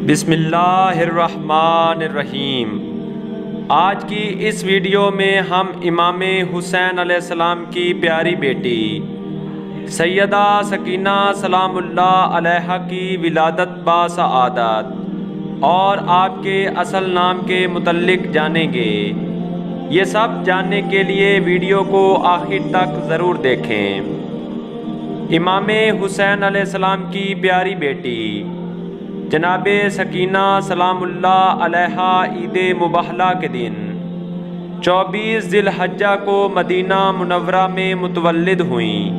بسم اللہ الرحمن الرحیم۔ آج کی اس ویڈیو میں ہم امام حسین علیہ السلام کی پیاری بیٹی سیدہ سکینہ سلام اللہ علیہا کی ولادت باسعادت اور آپ کے اصل نام کے متعلق جانیں گے۔ یہ سب جاننے کے لیے ویڈیو کو آخر تک ضرور دیکھیں۔ امام حسین علیہ السلام کی پیاری بیٹی جناب سکینہ سلام اللہ علیہا عید مباہلہ کے دن 24 ذی الحجہ کو مدینہ منورہ میں متولد ہوئیں۔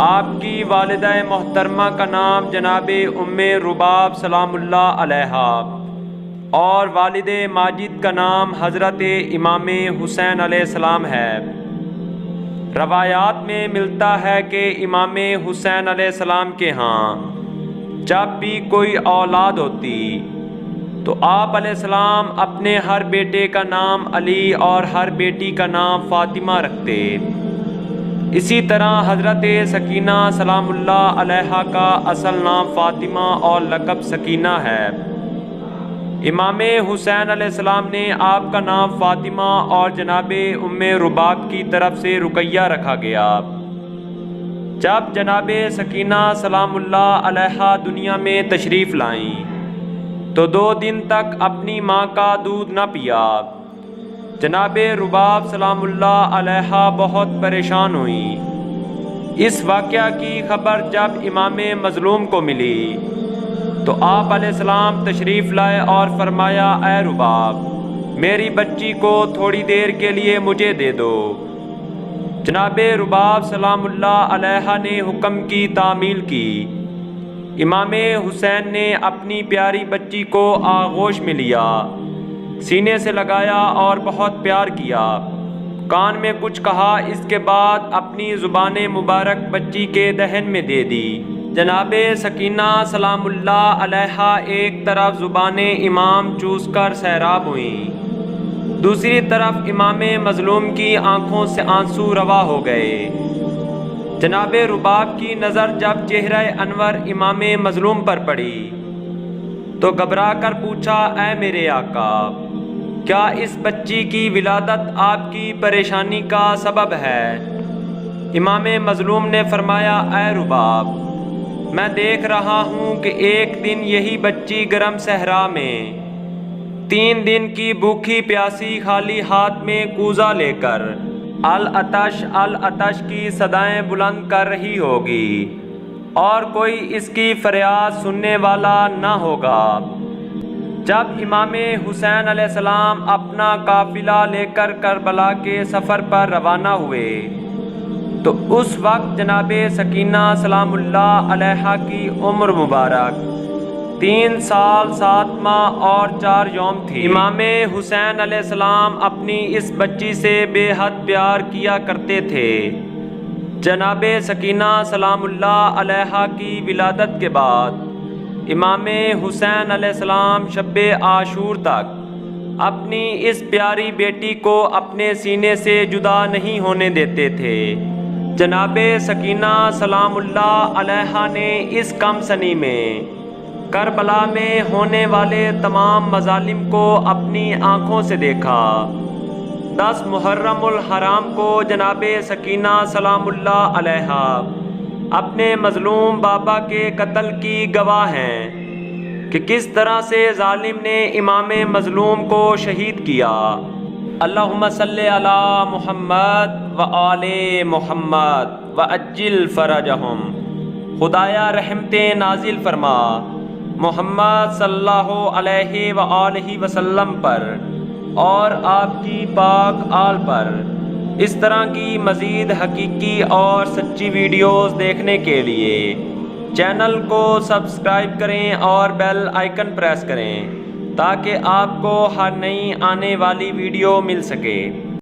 آپ کی والدہ محترمہ کا نام جناب ام رباب سلام اللہ علیہا اور والد ماجد کا نام حضرت امام حسین علیہ السلام ہے۔ روایات میں ملتا ہے کہ امام حسین علیہ السلام کے ہاں جب بھی کوئی اولاد ہوتی تو آپ علیہ السلام اپنے ہر بیٹے کا نام علی اور ہر بیٹی کا نام فاطمہ رکھتے۔ اسی طرح حضرت سکینہ سلام اللہ علیہا کا اصل نام فاطمہ اور لقب سکینہ ہے۔ امام حسین علیہ السلام نے آپ کا نام فاطمہ اور جناب ام رباب کی طرف سے رقیہ رکھا گیا۔ جب جناب سکینہ سلام اللہ علیہا دنیا میں تشریف لائیں تو 2 دن تک اپنی ماں کا دودھ نہ پیا۔ جناب رباب سلام اللہ علیہا بہت پریشان ہوئیں۔ اس واقعہ کی خبر جب امام مظلوم کو ملی تو آپ علیہ السلام تشریف لائے اور فرمایا، اے رباب، میری بچی کو تھوڑی دیر کے لیے مجھے دے دو۔ جناب رباب سلام اللہ علیہا نے حکم کی تعمیل کی۔ امام حسین نے اپنی پیاری بچی کو آغوش میں لیا، سینے سے لگایا اور بہت پیار کیا، کان میں کچھ کہا، اس کے بعد اپنی زبان مبارک بچی کے دہن میں دے دی۔ جناب سکینہ سلام اللہ علیہا ایک طرف زبان امام چوس کر سیراب ہوئیں، دوسری طرف امام مظلوم کی آنکھوں سے آنسو روا ہو گئے۔ جناب رباب کی نظر جب چہرہ انور امام مظلوم پر پڑی تو گھبرا کر پوچھا، اے میرے آقا، کیا اس بچی کی ولادت آپ کی پریشانی کا سبب ہے؟ امام مظلوم نے فرمایا، اے رباب، میں دیکھ رہا ہوں کہ ایک دن یہی بچی گرم صحرا میں 3 دن کی بھوکی پیاسی خالی ہاتھ میں کوزہ لے کر العطش العطش کی صدائیں بلند کر رہی ہوگی اور کوئی اس کی فریاد سننے والا نہ ہوگا۔ جب امام حسین علیہ السلام اپنا قافلہ لے کر کربلا کے سفر پر روانہ ہوئے تو اس وقت جناب سکینہ سلام اللہ علیہا کی عمر مبارک 3 سال 7 ماہ اور 4 یوم تھی۔ امام حسین علیہ السلام اپنی اس بچی سے بے حد پیار کیا کرتے تھے۔ جناب سکینہ سلام اللہ علیہا کی ولادت کے بعد امام حسین علیہ السلام شب عاشور تک اپنی اس پیاری بیٹی کو اپنے سینے سے جدا نہیں ہونے دیتے تھے۔ جناب سکینہ سلام اللہ علیہا نے اس کم سنی میں کربلا میں ہونے والے تمام مظالم کو اپنی آنکھوں سے دیکھا۔ 10 محرم الحرام کو جناب سکینہ سلام اللہ علیہا اپنے مظلوم بابا کے قتل کی گواہ ہیں کہ کس طرح سے ظالم نے امام مظلوم کو شہید کیا۔ اللہم صلی علی محمد و آل محمد وعجل فرجہم۔ خدایا رحمتیں نازل فرما محمد صلی اللہ علیہ وآلہ وسلم پر اور آپ کی پاک آل پر۔ اس طرح کی مزید حقیقی اور سچی ویڈیوز دیکھنے کے لیے چینل کو سبسکرائب کریں اور بیل آئیکن پریس کریں تاکہ آپ کو ہر نئی آنے والی ویڈیو مل سکے۔